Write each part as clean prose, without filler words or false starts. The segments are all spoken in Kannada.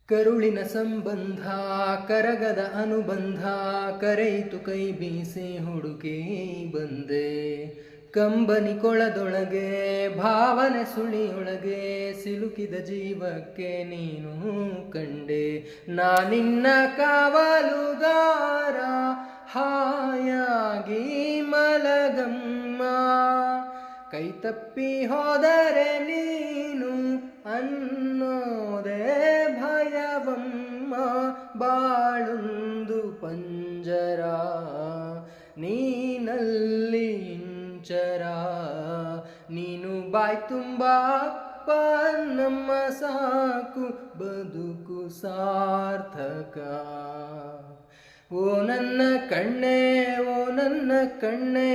ಕರುಳಿನ ಸಂಬಂಧ ಕರಗದ ಅನುಬಂಧ ಕರೆಯಿತು ಕೈ ಬೀಸಿ ಹುಡುಕಿ ಬಂದೆ ಕಂಬನಿ ಕೊಳದೊಳಗೆ ಭಾವನೆ ಸುಳಿಯೊಳಗೆ ಸಿಲುಕಿದ ಜೀವಕ್ಕೆ ನೀನು ಕಂಡೆ ನಾನಿನ್ನ ಕಾವಲುಗಾರ ಹಾಯಾಗಿ ಮಲಗಮ್ಮ ಕೈ ತಪ್ಪಿ ಹೋದರೆ ನೀನು ಅನ್ನೋದೇ ಭಯವಮ್ಮ ಬಾಳೊಂದು ಪಂಜರ ನೀನಲ್ಲಿ ಇಂಚರ ನೀನು ಬಾಯ್ ತುಂಬ ಅಪ್ಪ ನಮ್ಮ ಸಾಕು ಬದುಕು ಸಾರ್ಥಕ ಓ ನನ್ನ ಕಣ್ಣೆ ಓ ನನ್ನ ಕಣ್ಣೆ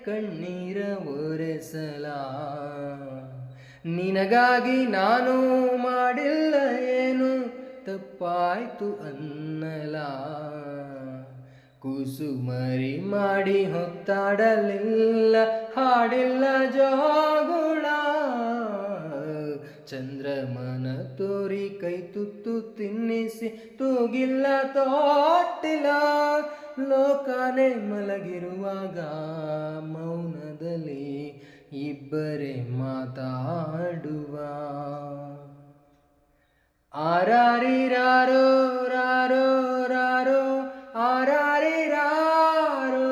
ಕಣ್ಣೀರ ಒರೆಸಲ ನಿನಗಾಗಿ ನಾನು ಮಾಡಿಲ್ಲ ಏನು ತಪ್ಪಾಯ್ತು ಅನ್ನಲ ಕುಸುಮರಿ ಮಾಡಿ ಹೊತ್ತಾಡಲಿಲ್ಲ ಹಾಡಿಲ್ಲ ಜೋಗುಳ ಚಂದ್ರಮನ ತೋರಿ ಕೈ ತುತ್ತು ತಿನ್ನಿಸಿ ತೂಗಿಲ್ಲ ತೋಟಿಲ್ಲ ಲೋಕನೇ ಮಲಗಿರುವಾಗ ಮೌನದಲ್ಲಿ ಇಬ್ಬರೇ ಮಾತಾಡುವ ಆರಾರಿರಾರೋ ರಾರೋ ರಾರೋ ಆರಾರಿರಾರೋ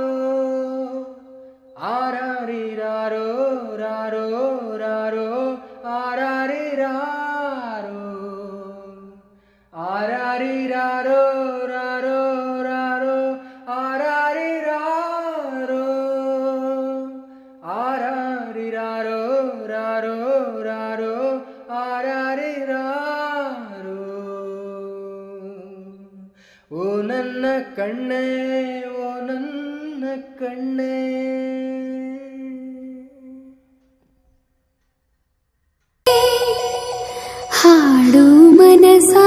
ಆರಾರಿರಾರೋ ರಾರೋ ರಾರೋ ಆರಾರಿರಾರೋ ಆರಾರಿರಾರೋ ರಾರೋ ರಾರೋ ಆರಾರಿರಾರೋ ಆರಾರಿರಾರೋ ರಾರೋ ರಾರೋ ಆರಾರಿರಾರೋ ಓ ನನ್ನ ಕಣ್ಣೇ ಓ ನನ್ನ ಕಣ್ಣೇ ಹಾಡು ಮನಸಾ